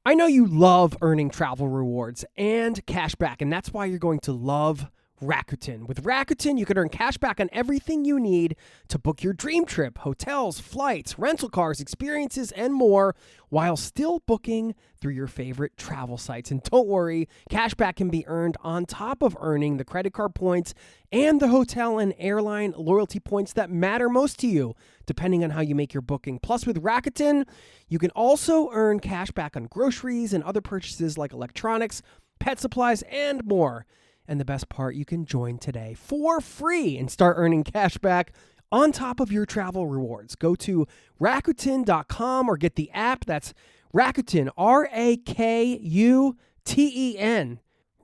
I know you love earning travel rewards and cash back, and that's why you're going to love Rakuten. With Rakuten, you can earn cash back on everything you need to book your dream trip, hotels, flights, rental cars, experiences, and more, while still booking through your favorite travel sites. And don't worry, cash back can be earned on top of earning the credit card points and the hotel and airline loyalty points that matter most to you, depending on how you make your booking. Plus, with Rakuten, you can also earn cash back on groceries and other purchases like electronics, pet supplies, and more. And the best part, you can join today for free and start earning cash back on top of your travel rewards. Go to Rakuten.com or get the app. That's Rakuten, Rakuten.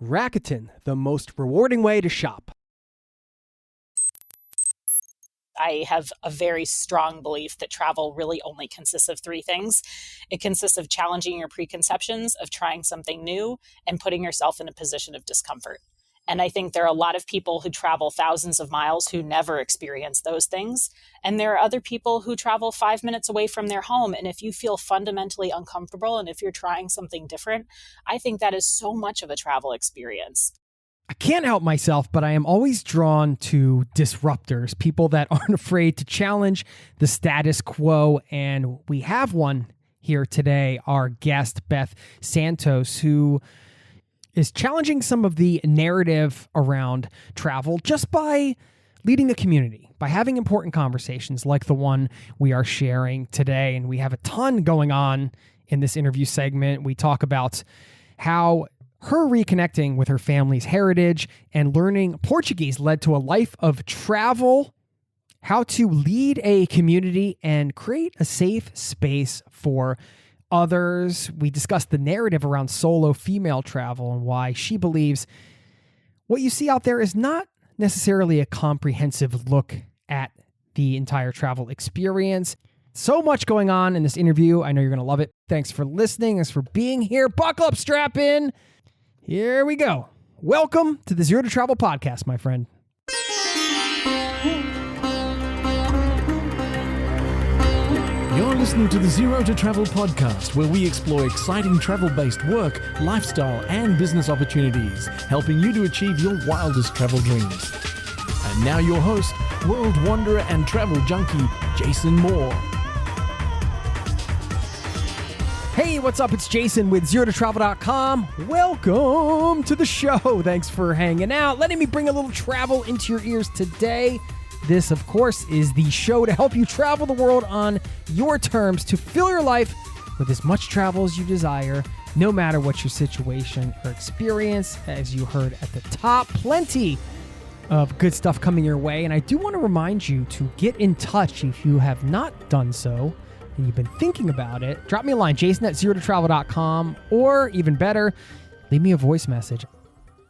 Rakuten, the most rewarding way to shop. I have a very strong belief that travel really only consists of three things. It consists of challenging your preconceptions, of trying something new, and putting yourself in a position of discomfort. And I think there are a lot of people who travel thousands of miles who never experience those things. And there are other people who travel 5 minutes away from their home. And if you feel fundamentally uncomfortable and if you're trying something different, I think that is so much of a travel experience. I can't help myself, but I am always drawn to disruptors, people that aren't afraid to challenge the status quo. And we have one here today, our guest, Beth Santos, who is challenging some of the narrative around travel just by leading a community, by having important conversations like the one we are sharing today. And we have a ton going on in this interview segment. We talk about how her reconnecting with her family's heritage and learning Portuguese led to a life of travel, how to lead a community and create a safe space for others. We discussed the narrative around solo female travel and why she believes what you see out there is not necessarily a comprehensive look at the entire travel experience. So much going on in this interview. I know you're going to love it. Thanks for listening. Thanks for being here. Buckle up, strap in. Here we go. Welcome to the Zero to Travel podcast, my friend. You're listening to the Zero to Travel podcast, where we explore exciting travel-based work, lifestyle, and business opportunities, helping you to achieve your wildest travel dreams. And now your host, world wanderer and travel junkie, Jason Moore. Hey, what's up? It's Jason with ZeroToTravel.com. Welcome to the show. Thanks for hanging out, letting me bring a little travel into your ears today. This, of course, is the show to help you travel the world on your terms, to fill your life with as much travel as you desire, no matter what your situation or experience. As you heard at the top, plenty of good stuff coming your way. And I do want to remind you to get in touch if you have not done so and you've been thinking about it. Drop me a line, jason@zerototravel.com, or even better, leave me a voice message.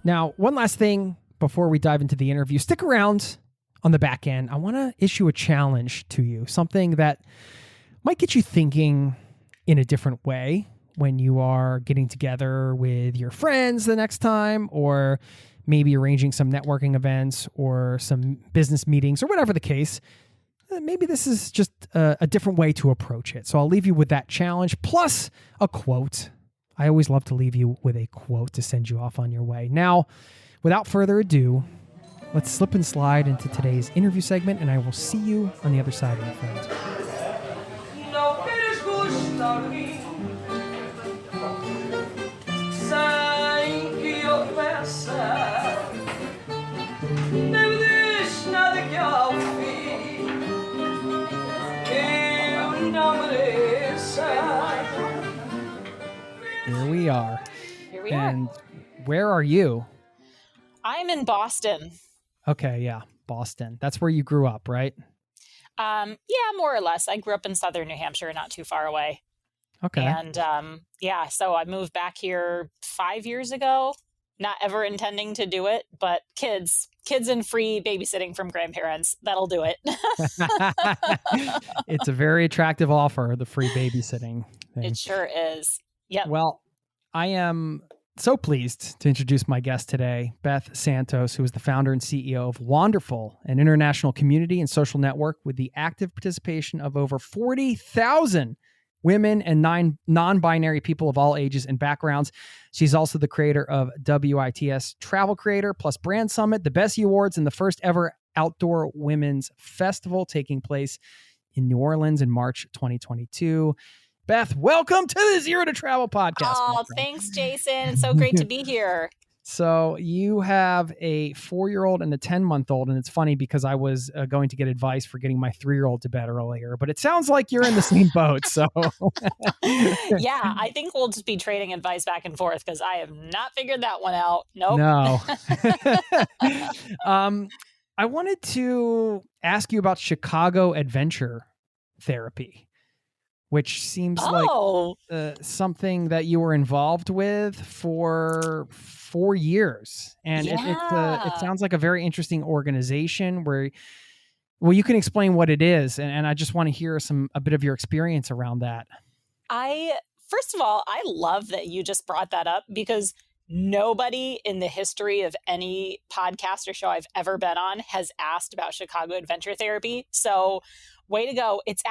Now, one last thing before we dive into the interview. Stick around on the back end. I want to issue a challenge to you, something that might get you thinking in a different way when you are getting together with your friends the next time, or maybe arranging some networking events or some business meetings or whatever the case. Maybe this is just a different way to approach it. So I'll leave you with that challenge, plus a quote. I always love to leave you with a quote to send you off on your way. Now, without further ado, let's slip and slide into today's interview segment, and I will see you on the other side, my friends. Here we are. And where are you? I'm in Boston. Okay, yeah, Boston. That's where you grew up, right? Yeah, more or less. I grew up in southern New Hampshire, not too far away. Okay. And so I moved back here 5 years ago, not ever intending to do it, but kids and free babysitting from grandparents, that'll do it. It's a very attractive offer, the free babysitting thing. It sure is. Yep. Well, I am so pleased to introduce my guest today, Beth Santos, who is the founder and CEO of Wonderful, an international community and social network with the active participation of over 40,000 women and non-binary people of all ages and backgrounds. She's also the creator of WITS Travel Creator plus Brand Summit, the Bessie Awards, and the first ever outdoor women's festival taking place in New Orleans in March 2022. Beth, welcome to the Zero to Travel podcast. Oh, thanks, Jason. It's so great to be here. So you have a 4-year-old and a 10-month-old, and it's funny because I was going to get advice for getting my 3-year-old to bed earlier, but it sounds like you're in the same boat. So yeah, I think we'll just be trading advice back and forth because I have not figured that one out. Nope. No. I wanted to ask you about Chicago adventure therapy, which seems like something that you were involved with for 4 years. And it sounds like a very interesting organization where, well, you can explain what it is. And I just want to hear a bit of your experience around that. First of all, I love that you just brought that up because nobody in the history of any podcast or show I've ever been on has asked about Chicago adventure therapy. So way to go. It's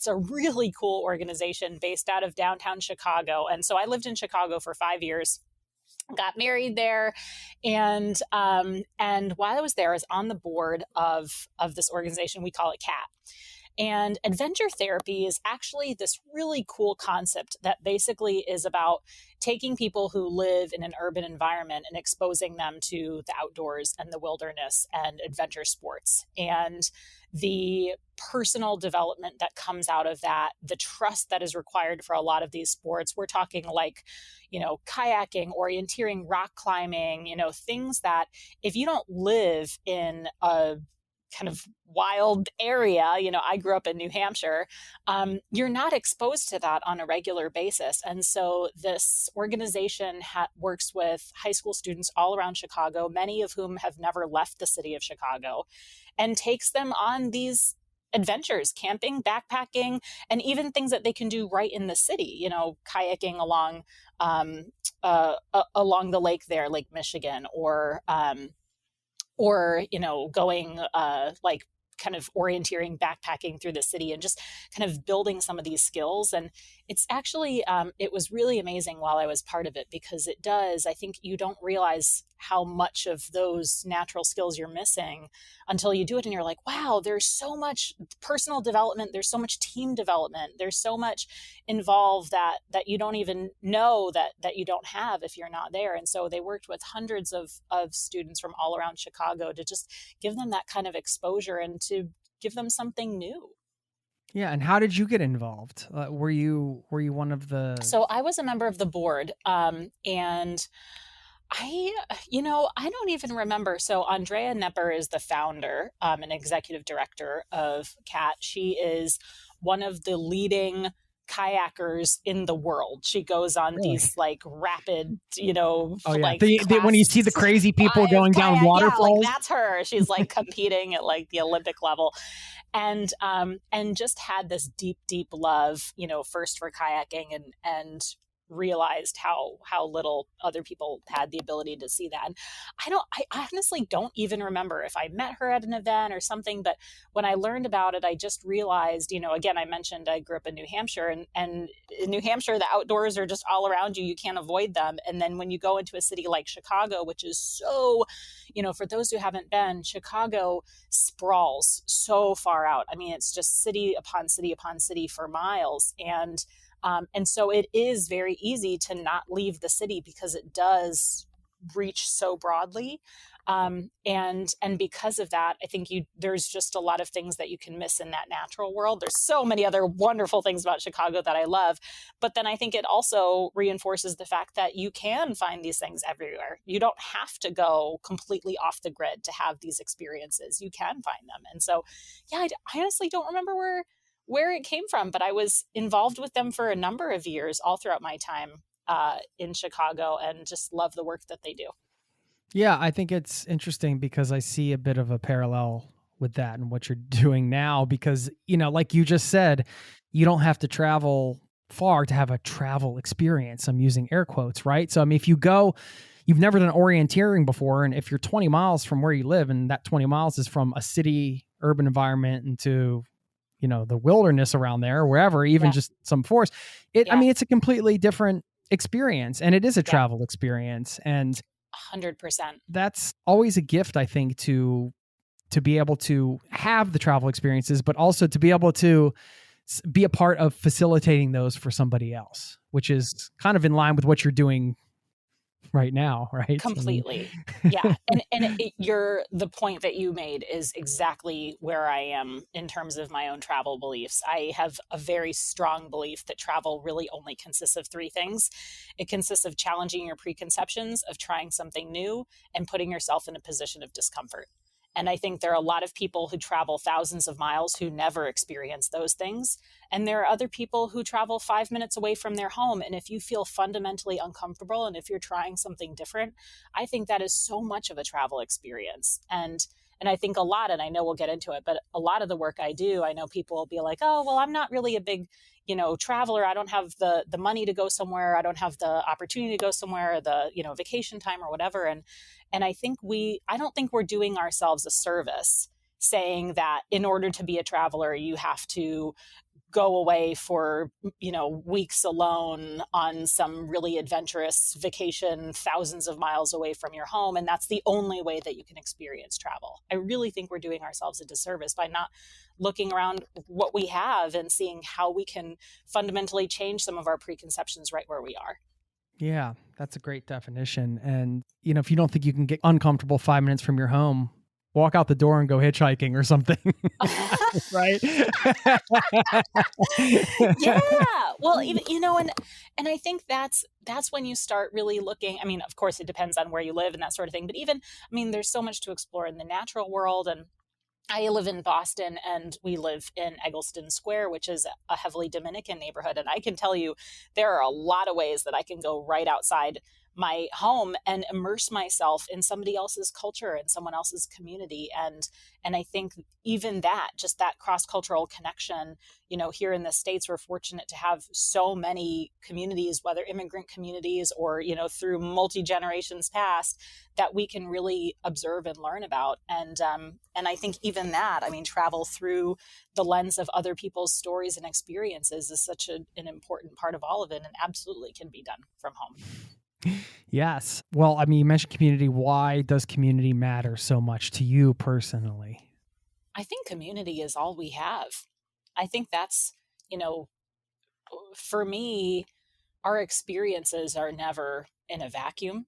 a really cool organization based out of downtown Chicago. And so I lived in Chicago for 5 years, got married there. And while I was there, I was on the board of this organization. We call it CAT. And adventure therapy is actually this really cool concept that basically is about taking people who live in an urban environment and exposing them to the outdoors and the wilderness and adventure sports. And the personal development that comes out of that, the trust that is required for a lot of these sports. We're talking like, kayaking, orienteering, rock climbing, things that if you don't live in a kind of wild area, I grew up in New Hampshire, you're not exposed to that on a regular basis. And so this organization works with high school students all around Chicago, many of whom have never left the city of Chicago, and takes them on these adventures, camping, backpacking, and even things that they can do right in the city, kayaking along the lake there, Lake Michigan, or going like kind of orienteering, backpacking through the city and just kind of building some of these skills. And it's actually, it was really amazing while I was part of it because I think you don't realize how much of those natural skills you're missing until you do it. And you're like, wow, there's so much personal development. There's so much team development. There's so much involved that you don't even know that you don't have if you're not there. And so they worked with hundreds of students from all around Chicago to just give them that kind of exposure and to give them something new. Yeah. And how did you get involved? Were you one of the... So I was a member of the board, and I don't even remember. So Andrea Nepper is the founder, and executive director of CAT. She is one of the leading kayakers in the world. She goes on these like rapid, like when you see the crazy people going down waterfalls. That's her. She's like competing at like the Olympic level. And just had this deep love, first for kayaking and realized how little other people had the ability to see that. And I honestly don't even remember if I met her at an event or something, but when I learned about it, I just realized, again, I mentioned I grew up in New Hampshire, and in New Hampshire, the outdoors are just all around you. You can't avoid them. And then when you go into a city like Chicago, which is so, for those who haven't been, Chicago sprawls so far out. I mean, it's just city upon city upon city for miles. And so it is very easy to not leave the city because it does reach so broadly. And because of that, I think there's just a lot of things that you can miss in that natural world. There's so many other wonderful things about Chicago that I love. But then I think it also reinforces the fact that you can find these things everywhere. You don't have to go completely off the grid to have these experiences. You can find them. And so, yeah, I honestly don't remember where it came from, but I was involved with them for a number of years all throughout my time in Chicago, and just love the work that they do. Yeah, I think it's interesting because I see a bit of a parallel with that and what you're doing now, because, like you just said, you don't have to travel far to have a travel experience. I'm using air quotes, right? So, I mean, if you've never done orienteering before, and if you're 20 miles from where you live and that 20 miles is from a city urban environment into the wilderness around there, or wherever, even just some forest. I mean, it's a completely different experience, and it is a travel experience. And 100%. that's always a gift, I think, to be able to have the travel experiences, but also to be able to be a part of facilitating those for somebody else, which is kind of in line with what you're doing right now, right? Completely. Yeah. The point that you made is exactly where I am in terms of my own travel beliefs. I have a very strong belief that travel really only consists of three things. It consists of challenging your preconceptions, of trying something new, and putting yourself in a position of discomfort. And I think there are a lot of people who travel thousands of miles who never experience those things. And there are other people who travel 5 minutes away from their home. And if you feel fundamentally uncomfortable and if you're trying something different, I think that is so much of a travel experience. And I think a lot, and I know we'll get into it, but a lot of the work I do, I know people will be like, oh, well, I'm not really a big, traveler. I don't have the money to go somewhere. I don't have the opportunity to go somewhere, the, vacation time or whatever. And I think I don't think we're doing ourselves a service saying that in order to be a traveler, you have to go away for, weeks alone on some really adventurous vacation, thousands of miles away from your home. And that's the only way that you can experience travel. I really think we're doing ourselves a disservice by not looking around what we have and seeing how we can fundamentally change some of our preconceptions right where we are. Yeah, that's a great definition. And, if you don't think you can get uncomfortable 5 minutes from your home, walk out the door and go hitchhiking or something. Right? Yeah. Well, even, and I think that's when you start really looking. I mean, of course, it depends on where you live and that sort of thing. But even, there's so much to explore in the natural world. And I live in Boston and we live in Eggleston Square, which is a heavily Dominican neighborhood. And I can tell you there are a lot of ways that I can go right outside my home and immerse myself in somebody else's culture and someone else's community. And I think even that, just that cross-cultural connection, here in the States, we're fortunate to have so many communities, whether immigrant communities or, through multi-generations past, that we can really observe and learn about. And I think even that, travel through the lens of other people's stories and experiences is such an important part of all of it, and absolutely can be done from home. Yes. Well, you mentioned community. Why does community matter so much to you personally? I think community is all we have. I think that's, for me, our experiences are never in a vacuum.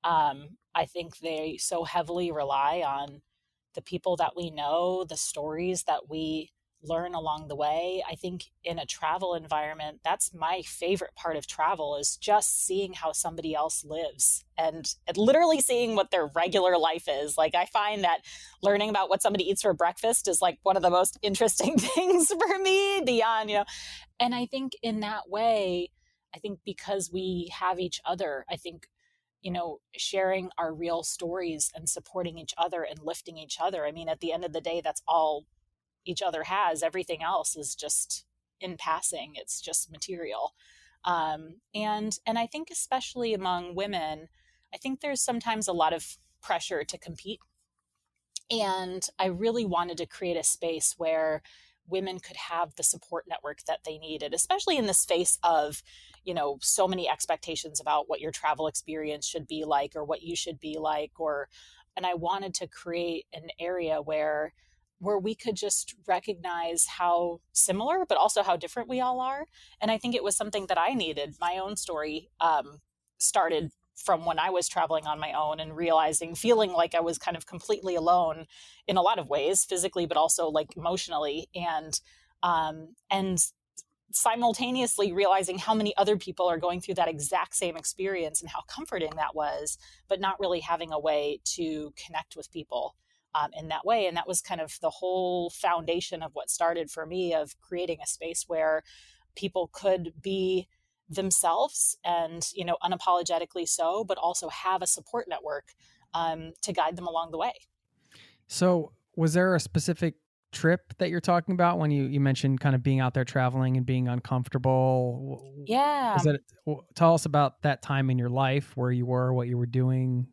I think they so heavily rely on the people that we know, the stories that we learn along the way. I think in a travel environment, that's my favorite part of travel, is just seeing how somebody else lives and literally seeing what their regular life is. Like, I find that learning about what somebody eats for breakfast is like one of the most interesting things for me beyond, and I think in that way, I think because we have each other, I think, sharing our real stories and supporting each other and lifting each other. At the end of the day, that's all each other has. Everything else is just in passing. It's just material. And I think especially among women, I think there's sometimes a lot of pressure to compete. And I really wanted to create a space where women could have the support network that they needed, especially in this face of, so many expectations about what your travel experience should be like or what you should be like, and I wanted to create an area where we could just recognize how similar, but also how different we all are. And I think it was something that I needed. My own story started from when I was traveling on my own and feeling like I was kind of completely alone in a lot of ways, physically, but also like emotionally. And simultaneously realizing how many other people are going through that exact same experience and how comforting that was, but not really having a way to connect with people in that way. And that was kind of the whole foundation of what started for me, of creating a space where people could be themselves and, unapologetically so, but also have a support network to guide them along the way. So was there a specific trip that you're talking about when you mentioned kind of being out there traveling and being uncomfortable? Yeah. Tell us about that time in your life, where you were, what you were doing.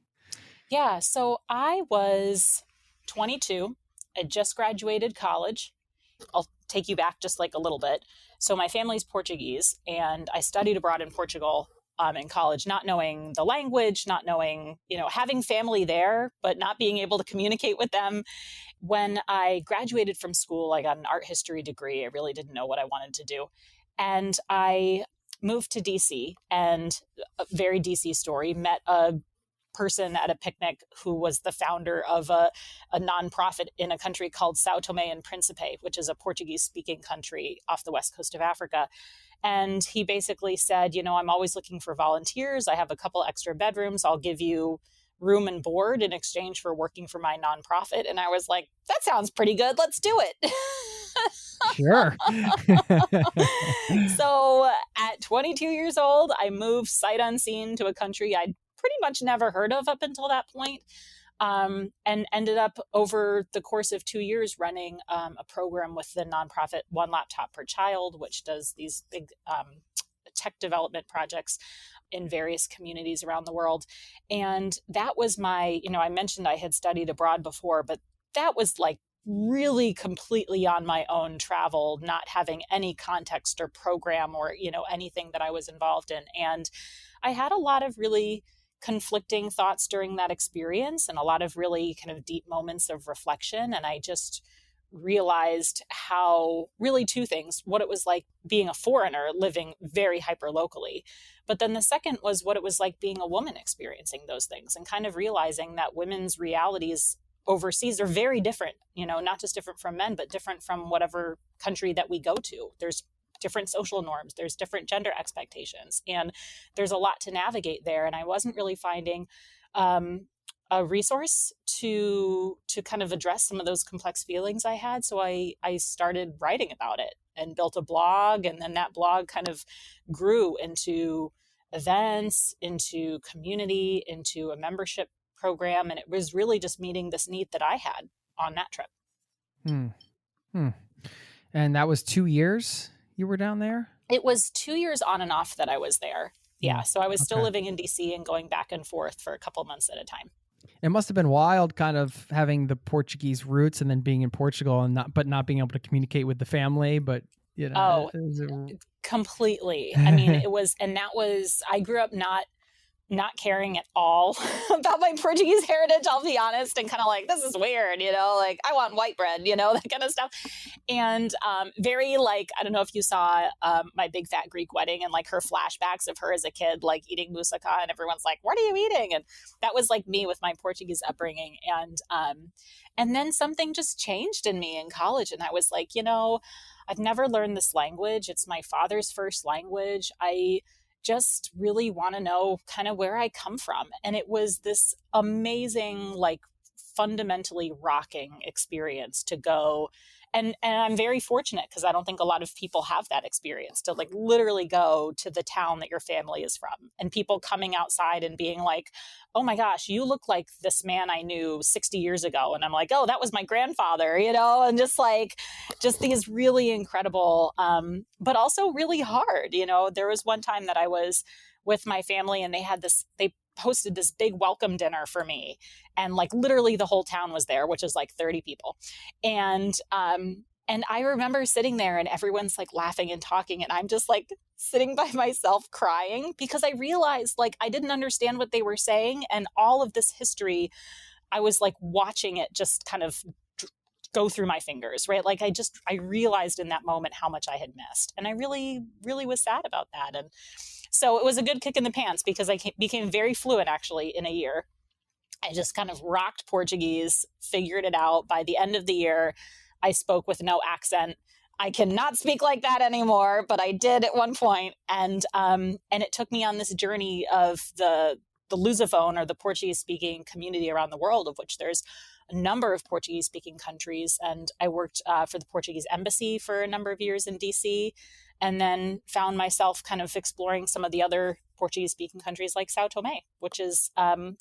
Yeah. So I was 22. I just graduated college. I'll take you back just like a little bit. So my family's Portuguese, and I studied abroad in Portugal in college, not knowing the language, not knowing, having family there, but not being able to communicate with them. When I graduated from school, I got an art history degree. I really didn't know what I wanted to do. And I moved to DC, and a very DC story, met a person at a picnic who was the founder of a nonprofit in a country called São Tomé and Príncipe, which is a Portuguese speaking country off the west coast of Africa. And he basically said, I'm always looking for volunteers. I have a couple extra bedrooms. I'll give you room and board in exchange for working for my nonprofit. And I was like, that sounds pretty good. Let's do it. Sure. So at 22 years old, I moved sight unseen to a country I'd pretty much never heard of up until that point, and ended up over the course of 2 years running a program with the nonprofit One Laptop Per Child, which does these big tech development projects in various communities around the world. And that was my, I mentioned I had studied abroad before, but that was like really completely on my own travel, not having any context or program or, anything that I was involved in. And I had a lot of really conflicting thoughts during that experience, and a lot of really kind of deep moments of reflection. And I just realized how, really two things: what it was like being a foreigner living very hyper locally, but then the second was what it was like being a woman experiencing those things, and kind of realizing that women's realities overseas are very different, not just different from men, but different from whatever country that we go to. There's different social norms, there's different gender expectations, and there's a lot to navigate there. And I wasn't really finding a resource to kind of address some of those complex feelings I had. So I started writing about it and built a blog, and then that blog kind of grew into events, into community, into a membership program. And it was really just meeting this need that I had on that trip. And that was 2 years you were down there? It was 2 years on and off that I was there. Yeah. So I was still living in DC and going back and forth for a couple months at a time. It must have been wild kind of having the Portuguese roots and then being in Portugal and not being able to communicate with the family, but completely. I mean, it was, and that was, I grew up not caring at all about my Portuguese heritage, I'll be honest, and kind of like, this is weird, like I want white bread, that kind of stuff. And very like, I don't know if you saw My Big Fat Greek Wedding and like her flashbacks of her as a kid, like eating moussaka, and everyone's like, what are you eating? And that was like me with my Portuguese upbringing. And then something just changed in me in college. And I was like, I've never learned this language. It's my father's first language. I just really want to know kind of where I come from. And it was this amazing, like fundamentally rocking experience to go. And I'm very fortunate because I don't think a lot of people have that experience to like literally go to the town that your family is from, and people coming outside and being like, oh my gosh, you look like this man I knew 60 years ago. And I'm like, oh, that was my grandfather, and just these really incredible, but also really hard. There was one time that I was with my family and they hosted this big welcome dinner for me. And like literally the whole town was there, which is like 30 people. And I remember sitting there and everyone's like laughing and talking. And I'm just like sitting by myself crying because I realized like I didn't understand what they were saying. And all of this history, I was like watching it just kind of go through my fingers, right? Like I realized in that moment how much I had missed. And I really, really was sad about that. And so it was a good kick in the pants because I became very fluent actually in a year. I just kind of rocked Portuguese, figured it out. By the end of the year, I spoke with no accent. I cannot speak like that anymore, but I did at one point. And it took me on this journey of the Lusophone, or the Portuguese speaking community around the world, of which there's a number of Portuguese speaking countries. And I worked for the Portuguese embassy for a number of years in DC, and then found myself kind of exploring some of the other Portuguese speaking countries like São Tomé, which is, a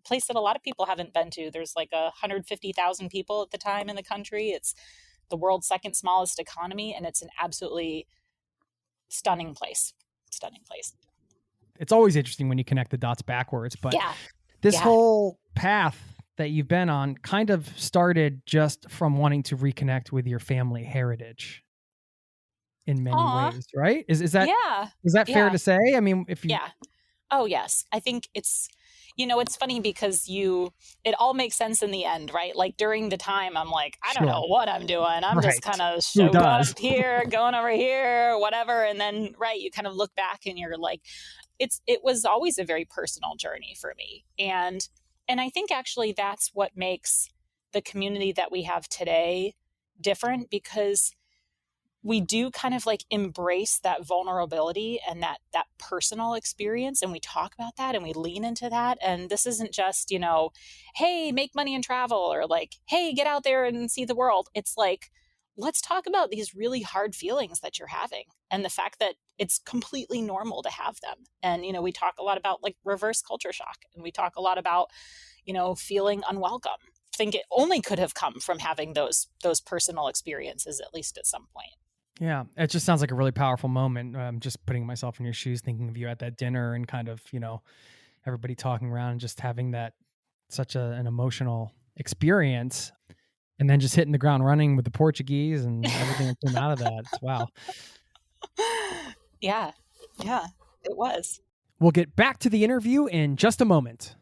place that a lot of people haven't been to. There's like 150,000 people at the time in the country. It's the world's second smallest economy, and it's an absolutely stunning place. It's always interesting when you connect the dots backwards, but this whole path that you've been on kind of started just from wanting to reconnect with your family heritage in many Aw, ways, right? Is yeah, that fair yeah, to say? I mean, if you yeah. Oh, yes. I think it's funny because it all makes sense in the end, right? Like during the time, I'm like, I don't sure, know what I'm doing. I'm just right? kind of Who going does? up here, going over here, whatever. And then, right, you kind of look back and you're like, it was always a very personal journey for me. And I think actually that's what makes the community that we have today different, because we do kind of like embrace that vulnerability and that personal experience, and we talk about that and we lean into that. And this isn't just, hey, make money and travel, or like, hey, get out there and see the world. It's like, let's talk about these really hard feelings that you're having and the fact that it's completely normal to have them. And we talk a lot about like reverse culture shock, and we talk a lot about feeling unwelcome. I think it only could have come from having those personal experiences, at least at some point. Yeah, it just sounds like a really powerful moment. Just putting myself in your shoes, thinking of you at that dinner and kind of, everybody talking around and just having that such an emotional experience, and then just hitting the ground running with the Portuguese and everything that came out of that. Wow. Yeah, yeah, it was. We'll get back to the interview in just a moment.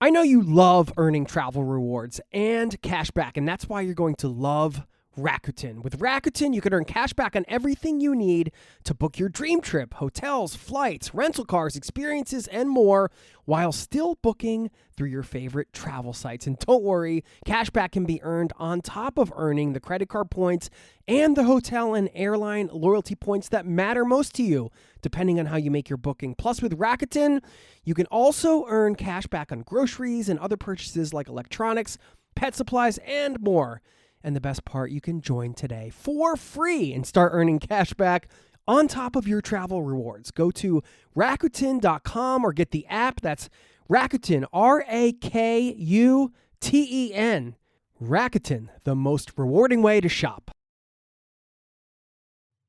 I know you love earning travel rewards and cash back, and that's why you're going to love Rakuten. With Rakuten, you can earn cash back on everything you need to book your dream trip: hotels, flights, rental cars, experiences, and more, while still booking through your favorite travel sites. And don't worry, cash back can be earned on top of earning the credit card points and the hotel and airline loyalty points that matter most to you, depending on how you make your booking. Plus, with Rakuten, you can also earn cash back on groceries and other purchases like electronics, pet supplies, and more. And the best part, you can join today for free and start earning cash back on top of your travel rewards. Go to Rakuten.com or get the app. That's Rakuten, Rakuten. Rakuten, the most rewarding way to shop.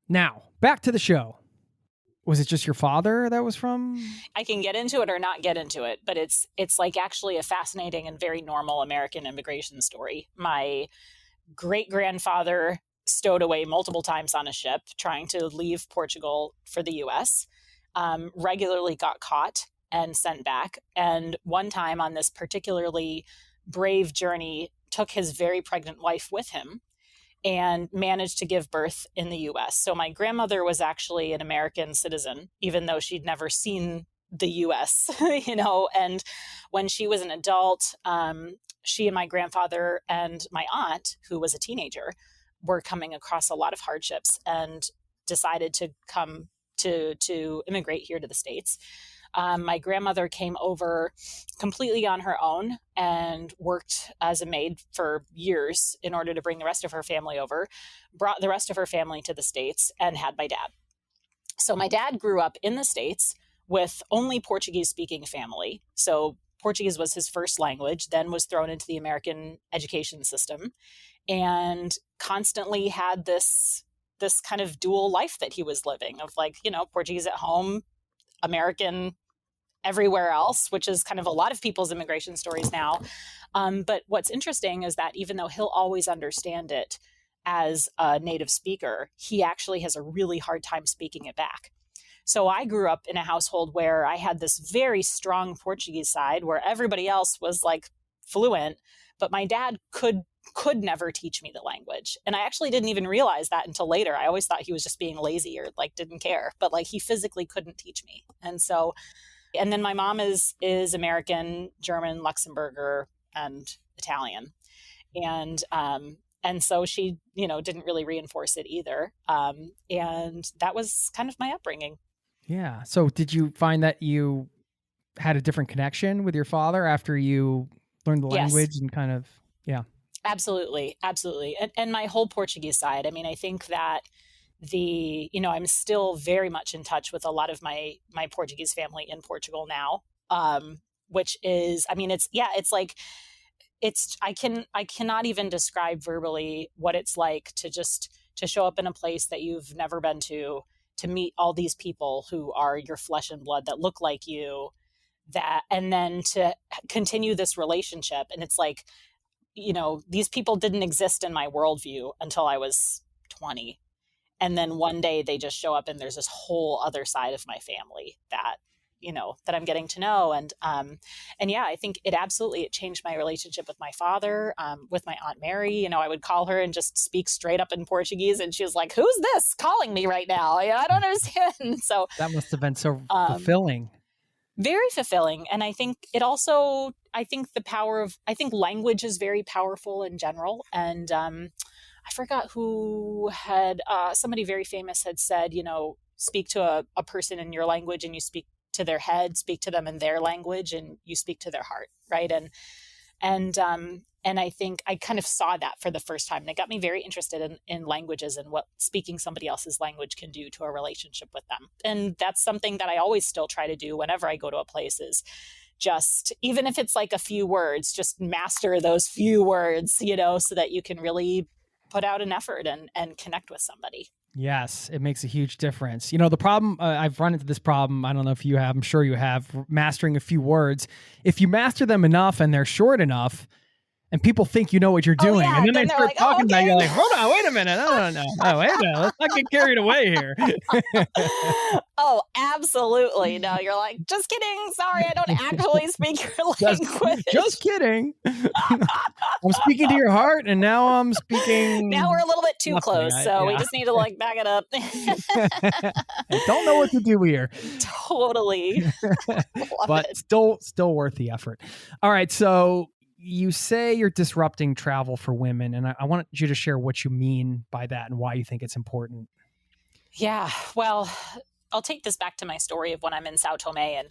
Now, back to the show. Was it just your father that was from? I can get into it or not get into it, but it's like actually a fascinating and very normal American immigration story. My great-grandfather stowed away multiple times on a ship trying to leave Portugal for the US, regularly got caught and sent back. And one time on this particularly brave journey, took his very pregnant wife with him and managed to give birth in the US. So my grandmother was actually an American citizen, even though she'd never seen the US, and when she was an adult, she and my grandfather and my aunt, who was a teenager, were coming across a lot of hardships and decided to come to immigrate here to the States. My grandmother came over completely on her own and worked as a maid for years in order to bring the rest of her family over, brought the rest of her family to the States, and had my dad. So my dad grew up in the States with only Portuguese-speaking family. So Portuguese was his first language, then was thrown into the American education system, and constantly had this kind of dual life that he was living of like, Portuguese at home, American everywhere else, which is kind of a lot of people's immigration stories now. But what's interesting is that even though he'll always understand it as a native speaker, he actually has a really hard time speaking it back. So I grew up in a household where I had this very strong Portuguese side where everybody else was like fluent, but my dad could never teach me the language. And I actually didn't even realize that until later. I always thought he was just being lazy or like didn't care, but like he physically couldn't teach me. And then my mom is American, German, Luxembourger, and Italian. And so she, didn't really reinforce it either. And that was kind of my upbringing. Yeah. So did you find that you had a different connection with your father after you learned the language and kind of, yeah. Absolutely. Absolutely. And my whole Portuguese side. I mean, I think that I'm still very much in touch with a lot of my Portuguese family in Portugal now, which is, I mean, I cannot even describe verbally what it's like to show up in a place that you've never been to meet all these people who are your flesh and blood, that look like you, that, and then to continue this relationship. And it's like, these people didn't exist in my worldview until I was 20. And then one day they just show up and there's this whole other side of my family that, that I'm getting to know. And yeah, I think it changed my relationship with my father, with my Aunt Mary. I would call her and just speak straight up in Portuguese. And she was like, who's this calling me right now? I don't understand. So that must have been so fulfilling. Very fulfilling. And I think it also, I think language is very powerful in general. And I forgot who had, somebody very famous had said, speak to a person in your language and you speak to their head, speak to them in their language and you speak to their heart. Right. And I think I kind of saw that for the first time. And it got me very interested in languages and what speaking somebody else's language can do to a relationship with them. And that's something that I always still try to do whenever I go to a place is just, even if it's like a few words, just master those few words, so that you can really put out an effort and connect with somebody. Yes, it makes a huge difference. The problem, I've run into this problem, I don't know if you have, I'm sure you have, mastering a few words. If you master them enough and they're short enough, and people think you know what you're doing, and then they start like, talking about it, you're like, hold on, wait a minute, no, wait a minute, let's not get carried away here. Oh, absolutely. No, you're like, just kidding, sorry, I don't actually speak your language. Just kidding. I'm speaking to your heart, and now I'm speaking... Now we're a little bit too close, so we just need to back it up. I don't know what to do here. Totally. But still worth the effort. All right, so you say you're disrupting travel for women, and I want you to share what you mean by that and why you think it's important. Yeah, well, I'll take this back to my story of when I'm in São Tomé and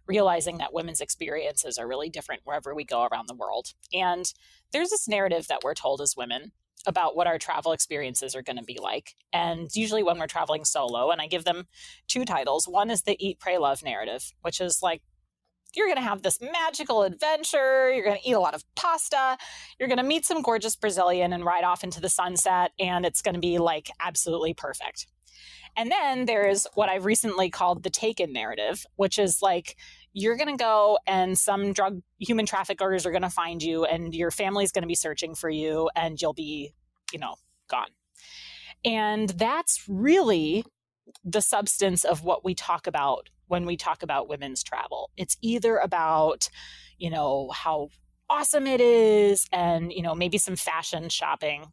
realizing that women's experiences are really different wherever we go around the world. And there's this narrative that we're told as women about what our travel experiences are going to be like. And usually when we're traveling solo, and I give them two titles. One is the Eat, Pray, Love narrative, which is like, you're going to have this magical adventure. You're going to eat a lot of pasta. You're going to meet some gorgeous Brazilian and ride off into the sunset. And it's going to be like absolutely perfect. And then there's what I've recently called the Taken narrative, which is like, you're going to go and some human traffickers are going to find you and your family's going to be searching for you and you'll be, gone. And that's really the substance of what we talk about when we talk about women's travel. It's either about, how awesome it is and, maybe some fashion shopping,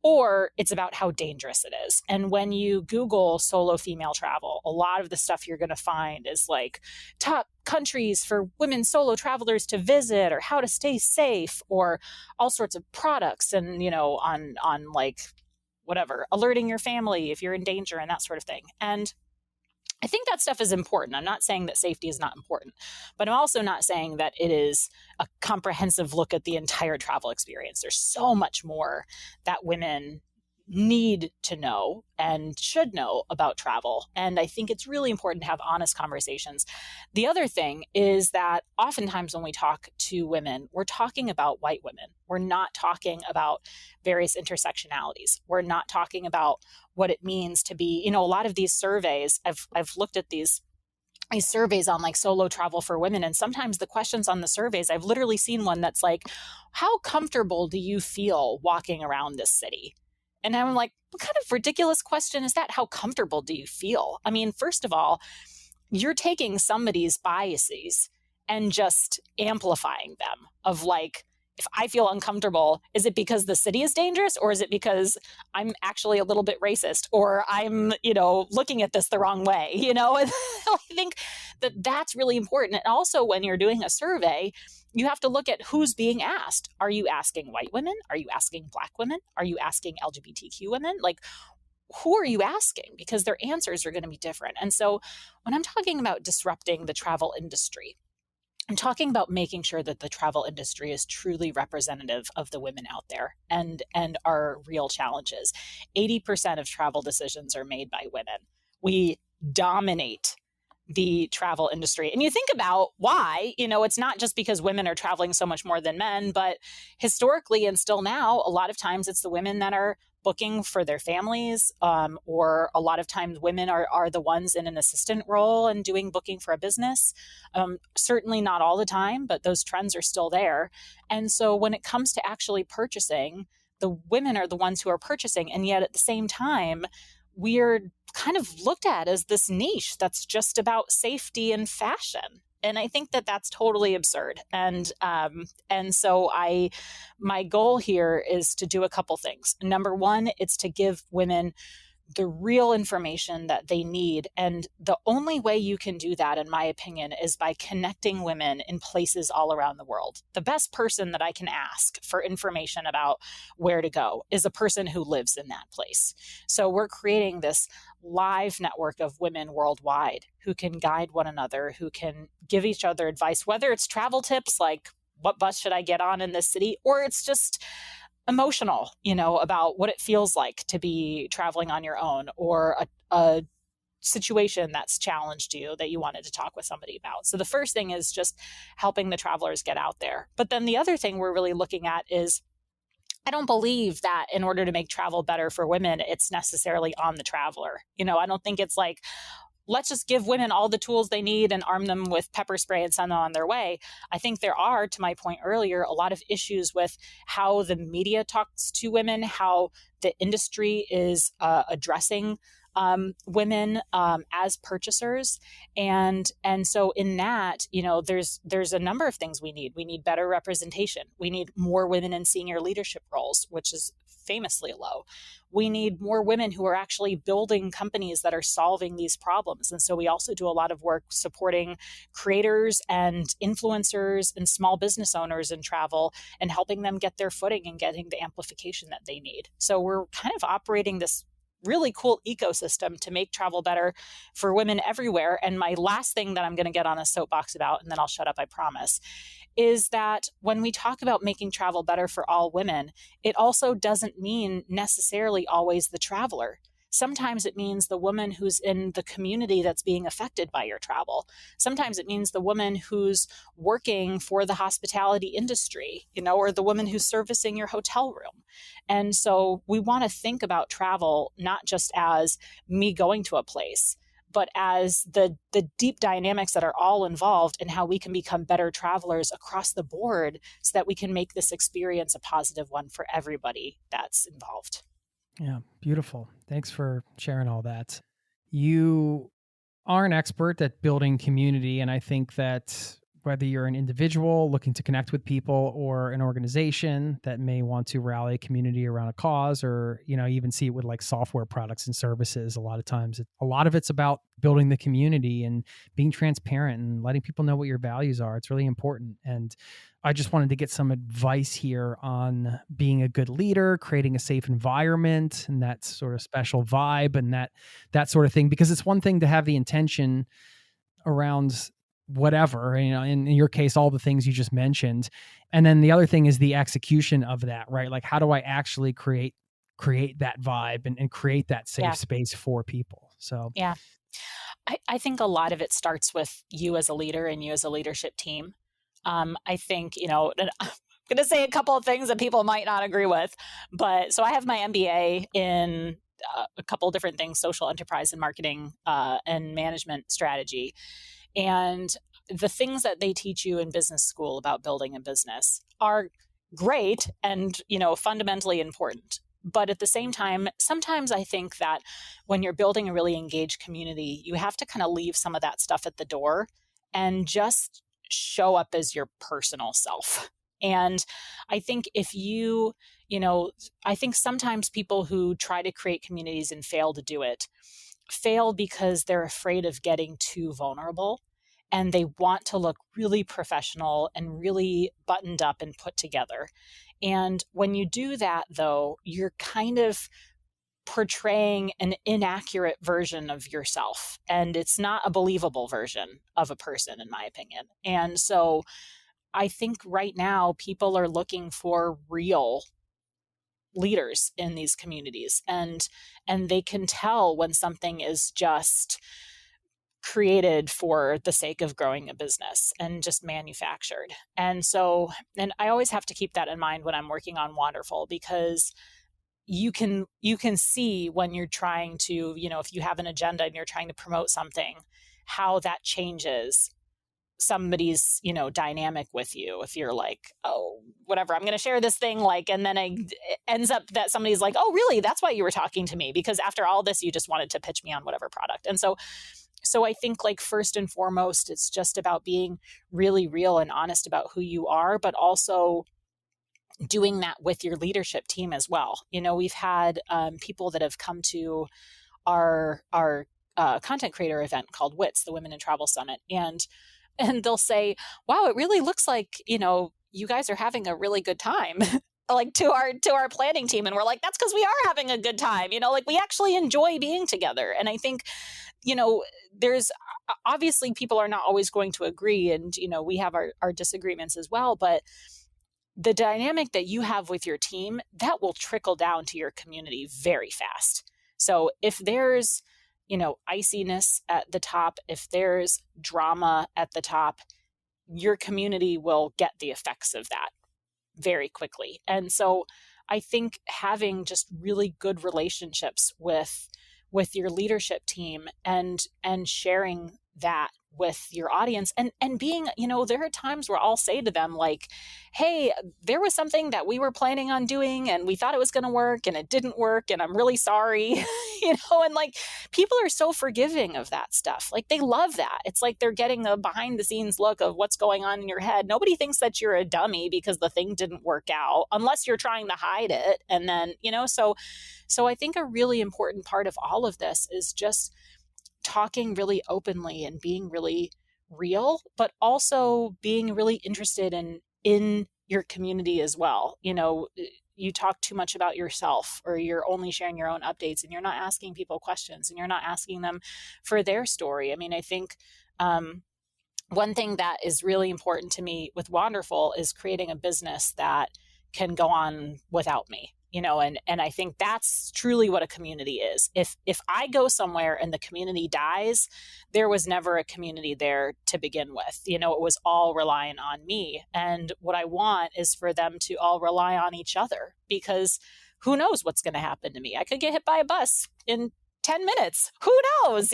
or it's about how dangerous it is. And when you Google solo female travel, a lot of the stuff you're going to find is like top countries for women solo travelers to visit or how to stay safe or all sorts of products and, on like whatever, alerting your family if you're in danger and that sort of thing. And I think that stuff is important. I'm not saying that safety is not important, but I'm also not saying that it is a comprehensive look at the entire travel experience. There's so much more that women need to know and should know about travel. And I think it's really important to have honest conversations. The other thing is that oftentimes when we talk to women, we're talking about white women. We're not talking about various intersectionalities. We're not talking about what it means to be, a lot of these surveys, I've looked at these surveys on like solo travel for women. And sometimes the questions on the surveys, I've literally seen one that's like, how comfortable do you feel walking around this city? And I'm like, what kind of ridiculous question is that? How comfortable do you feel? I mean, first of all, you're taking somebody's biases and just amplifying them of like, if I feel uncomfortable, is it because the city is dangerous or is it because I'm actually a little bit racist or I'm, looking at this the wrong way, I think that that's really important. And also when you're doing a survey, you have to look at who's being asked. Are you asking white women? Are you asking Black women? Are you asking LGBTQ women? Like, who are you asking? Because their answers are going to be different. And so when I'm talking about disrupting the travel industry, I'm talking about making sure that the travel industry is truly representative of the women out there and our real challenges. 80% of travel decisions are made by women. We dominate the travel industry. And you think about why, it's not just because women are traveling so much more than men, but historically and still now, a lot of times it's the women that are booking for their families, or a lot of times women are the ones in an assistant role and doing booking for a business. Certainly not all the time, but those trends are still there. And so when it comes to actually purchasing, the women are the ones who are purchasing. And yet at the same time, we're kind of looked at as this niche that's just about safety and fashion. And I think that that's totally absurd. And so my goal here is to do a couple things. Number one, it's to give women the real information that they need. And the only way you can do that, in my opinion, is by connecting women in places all around the world. The best person that I can ask for information about where to go is a person who lives in that place. So we're creating this live network of women worldwide who can guide one another, who can give each other advice, whether it's travel tips like what bus should I get on in this city, or it's just emotional, about what it feels like to be traveling on your own, or a situation that's challenged you that you wanted to talk with somebody about. So the first thing is just helping the travelers get out there. But then the other thing we're really looking at is, I don't believe that in order to make travel better for women, it's necessarily on the traveler. I don't think it's like, let's just give women all the tools they need and arm them with pepper spray and send them on their way. I think there are, to my point earlier, a lot of issues with how the media talks to women, how the industry is addressing women as purchasers. And so in that, there's a number of things we need. We need better representation. We need more women in senior leadership roles, which is famously low. We need more women who are actually building companies that are solving these problems. And so we also do a lot of work supporting creators and influencers and small business owners in travel and helping them get their footing and getting the amplification that they need. So we're kind of operating this really cool ecosystem to make travel better for women everywhere. And my last thing that I'm going to get on a soapbox about, and then I'll shut up, I promise, is that when we talk about making travel better for all women, it also doesn't mean necessarily always the traveler. Sometimes it means the woman who's in the community that's being affected by your travel. Sometimes it means the woman who's working for the hospitality industry, or the woman who's servicing your hotel room. And so we want to think about travel not just as me going to a place, but as the deep dynamics that are all involved and how we can become better travelers across the board so that we can make this experience a positive one for everybody that's involved. Yeah, beautiful. Thanks for sharing all that. You are an expert at building community, and I think that whether you're an individual looking to connect with people or an organization that may want to rally a community around a cause, or, you even see it with like software products and services. A lot of times, a lot of it's about building the community and being transparent and letting people know what your values are. It's really important. And I just wanted to get some advice here on being a good leader, creating a safe environment and that sort of special vibe and that sort of thing, because it's one thing to have the intention around whatever, in your case, all the things you just mentioned. And then the other thing is the execution of that, right? Like, how do I actually create that vibe and create that safe space for people? So, yeah, I think a lot of it starts with you as a leader and you as a leadership team. I think, I'm going to say a couple of things that people might not agree with, but so I have my MBA in a couple of different things: social enterprise and marketing and management strategy. And the things that they teach you in business school about building a business are great and, fundamentally important. But at the same time, sometimes I think that when you're building a really engaged community, you have to kind of leave some of that stuff at the door and just show up as your personal self. And I think I think sometimes people who try to create communities and fail to do it fail because they're afraid of getting too vulnerable, and they want to look really professional and really buttoned up and put together. And when you do that, though, you're kind of portraying an inaccurate version of yourself, and it's not a believable version of a person, in my opinion. And so I think right now people are looking for real leaders in these communities, and they can tell when something is just created for the sake of growing a business and just manufactured. And I always have to keep that in mind when I'm working on Wonderful, because you can see when you're trying to, if you have an agenda and you're trying to promote something, how that changes somebody's, dynamic with you. If you're like, oh, whatever, I'm going to share this thing, and then it ends up that somebody's like, oh, really? That's why you were talking to me, because after all this, you just wanted to pitch me on whatever product. And so I think first and foremost, it's just about being really real and honest about who you are, but also doing that with your leadership team as well. We've had people that have come to our content creator event called WITS, the Women in Travel Summit. And they'll say, wow, it really looks like, you guys are having a really good time. To our planning team. And we're like, that's because we are having a good time. We actually enjoy being together. And I think, there's obviously people are not always going to agree. And, we have our disagreements as well. But the dynamic that you have with your team, that will trickle down to your community very fast. So if there's, iciness at the top, if there's drama at the top, your community will get the effects of that very quickly. And so I think having just really good relationships with your leadership team and sharing that with your audience and being, there are times where I'll say to them hey, there was something that we were planning on doing and we thought it was going to work and it didn't work and I'm really sorry, and people are so forgiving of that stuff. They love that. It's they're getting a behind the scenes look of what's going on in your head. Nobody thinks that you're a dummy because the thing didn't work out unless you're trying to hide it. And then, so I think a really important part of all of this is just talking really openly and being really real, but also being really interested in your community as well. You talk too much about yourself, or you're only sharing your own updates and you're not asking people questions and you're not asking them for their story. I mean, I think one thing that is really important to me with Wonderful is creating a business that can go on without me. And I think that's truly what a community is. If I go somewhere and the community dies, there was never a community there to begin with. It was all relying on me. And what I want is for them to all rely on each other, because who knows what's going to happen to me? I could get hit by a bus in 10 minutes. Who knows?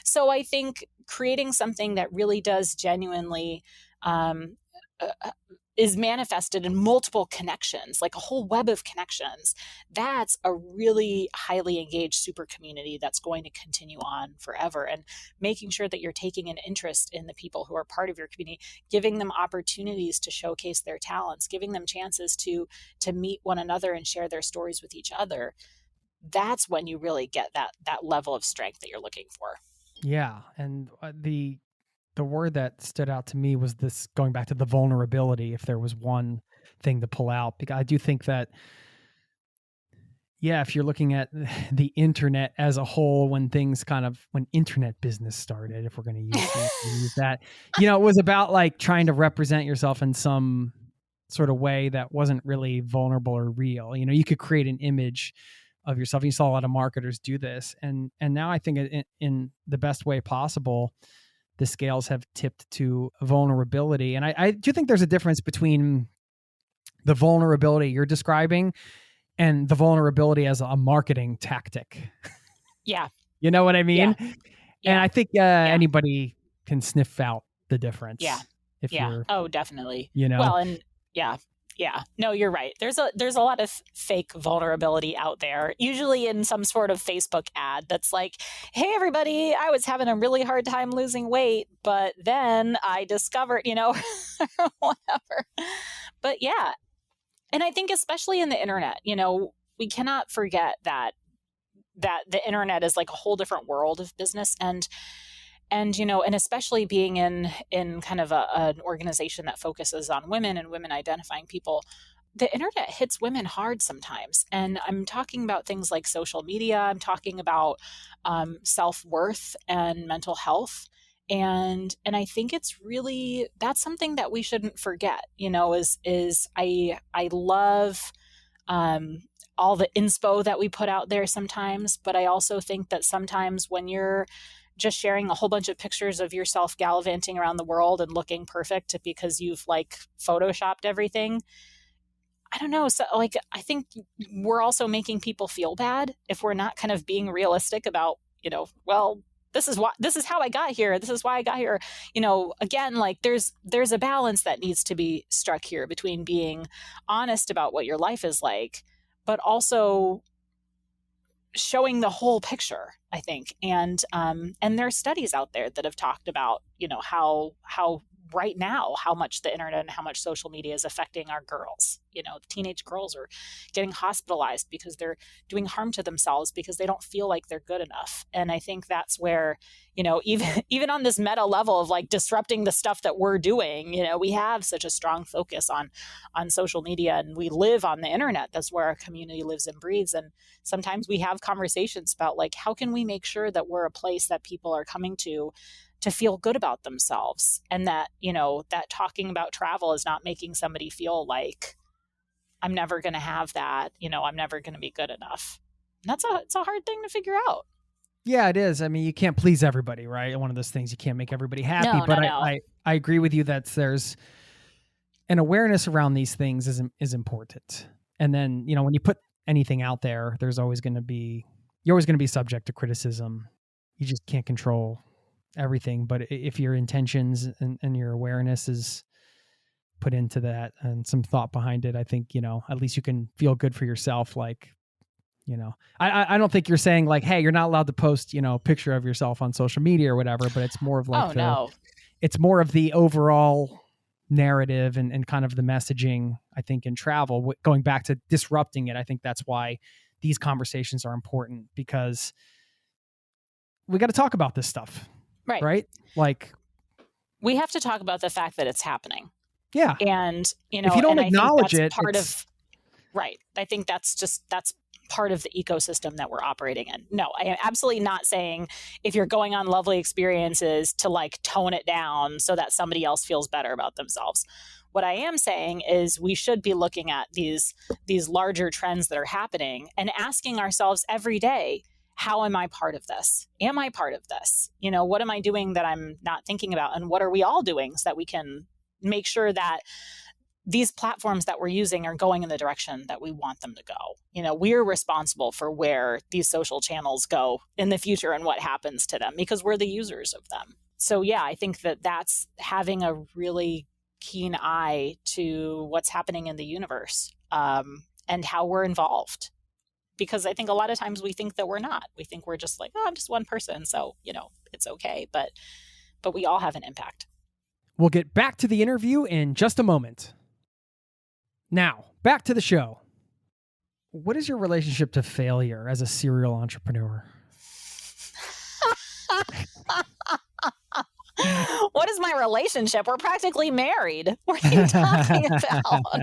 So I think creating something that really does genuinely is manifested in multiple connections, like a whole web of connections. That's a really highly engaged super community that's going to continue on forever. And making sure that you're taking an interest in the people who are part of your community, giving them opportunities to showcase their talents, giving them chances to meet one another and share their stories with each other. That's when you really get that level of strength that you're looking for. Yeah. And the word that stood out to me was this, going back to the vulnerability, if there was one thing to pull out, because I do think that, if you're looking at the internet as a whole, when internet business started, if we're going to use that, it was about trying to represent yourself in some sort of way that wasn't really vulnerable or real. You could create an image of yourself. You saw a lot of marketers do this. And now I think in the best way possible, the scales have tipped to vulnerability. And I do think there's a difference between the vulnerability you're describing and the vulnerability as a marketing tactic. Yeah. You know what I mean? Yeah. And I think anybody can sniff out the difference. Yeah. If you're, definitely. Well, and yeah, no, you're right. There's a lot of fake vulnerability out there, usually in some sort of Facebook ad that's like, hey, everybody, I was having a really hard time losing weight, but then I discovered, whatever. But yeah. And I think especially in the internet, we cannot forget that the internet is like a whole different world of business. And especially being in kind of an organization that focuses on women and women identifying people, the internet hits women hard sometimes. And I'm talking about things like social media. I'm talking about self-worth and mental health. And I think that's something that we shouldn't forget, is I love all the inspo that we put out there sometimes, but I also think that sometimes when you're just sharing a whole bunch of pictures of yourself gallivanting around the world and looking perfect because you've photoshopped everything, I don't know. So like, I think we're also making people feel bad if we're not kind of being realistic about, well, this is how I got here. This is why I got here. Again, like there's a balance that needs to be struck here between being honest about what your life is like, but also showing the whole picture, I think. And there's studies out there that have talked about, how right now, how much the internet and how much social media is affecting our girls. Teenage girls are getting hospitalized because they're doing harm to themselves because they don't feel like they're good enough. And I think that's where, even on this meta level of like disrupting the stuff that we're doing, we have such a strong focus on social media, and we live on the internet. That's where our community lives and breathes. And sometimes we have conversations about like, how can we make sure that we're a place that people are coming to feel good about themselves, and that, that talking about travel is not making somebody feel like I'm never going to have that, I'm never going to be good enough. And it's a hard thing to figure out. Yeah, it is. I mean, you can't please everybody, right? One of those things, you can't make everybody happy, but No. I agree with you that there's an awareness around these things is important. And then, when you put anything out there, you're always going to be subject to criticism. You just can't control everything. But if your intentions and your awareness is put into that and some thought behind it, I think, at least you can feel good for yourself. Like, I don't think you're saying like, hey, you're not allowed to post, a picture of yourself on social media or whatever, but it's more of like, it's more of the overall narrative and kind of the messaging, I think, in travel, going back to disrupting it. I think that's why these conversations are important, because we got to talk about this stuff. Right. Like, we have to talk about the fact that it's happening. Yeah. And, if you don't acknowledge it, right. I think that's part of the ecosystem that we're operating in. No, I am absolutely not saying if you're going on lovely experiences to like tone it down so that somebody else feels better about themselves. What I am saying is we should be looking at these larger trends that are happening and asking ourselves every day, how am I part of this? Am I part of this? What am I doing that I'm not thinking about? And what are we all doing so that we can make sure that these platforms that we're using are going in the direction that we want them to go? We're responsible for where these social channels go in the future and what happens to them, because we're the users of them. So yeah, I think that's having a really keen eye to what's happening in the universe, and how we're involved. Because I think a lot of times we think that we're not. We think we're just like, oh, I'm just one person, so, it's okay. But we all have an impact. We'll get back to the interview in just a moment. Now, back to the show. What is your relationship to failure as a serial entrepreneur? What is my relationship? We're practically married. What are you talking about?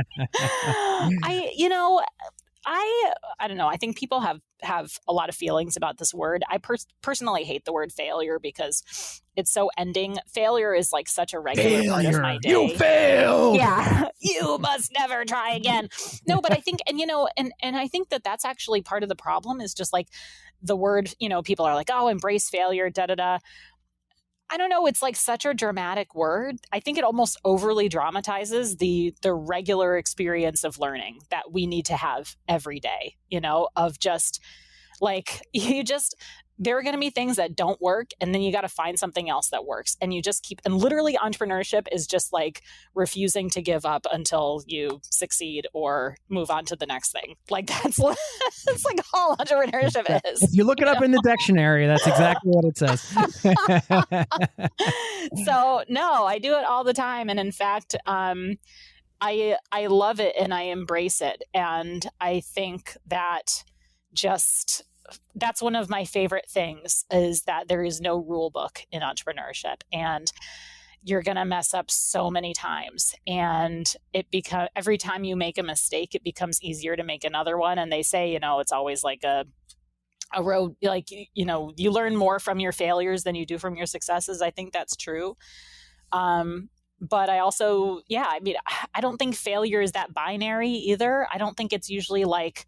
I don't know. I think people have a lot of feelings about this word. I personally hate the word failure because it's so ending. Failure is like such a regular part of my day. You failed. Yeah. You must never try again. No, but I think, and I think that's actually part of the problem is just like the word, people are like, oh, embrace failure, da, da, da. I don't know. It's like such a dramatic word. I think it almost overly dramatizes the regular experience of learning that we need to have every day, of just like, there are going to be things that don't work, and then you got to find something else that works. And you just and literally entrepreneurship is just like refusing to give up until you succeed or move on to the next thing. Like that's like all entrepreneurship is. If you look it up in the dictionary, that's exactly what it says. So no, I do it all the time. And in fact, I love it and I embrace it. And I think that that's one of my favorite things is that there is no rule book in entrepreneurship, and you're going to mess up so many times. And every time you make a mistake, it becomes easier to make another one. And they say, it's always like a road, like, you learn more from your failures than you do from your successes. I think that's true. But I also, I don't think failure is that binary either. I don't think it's usually like,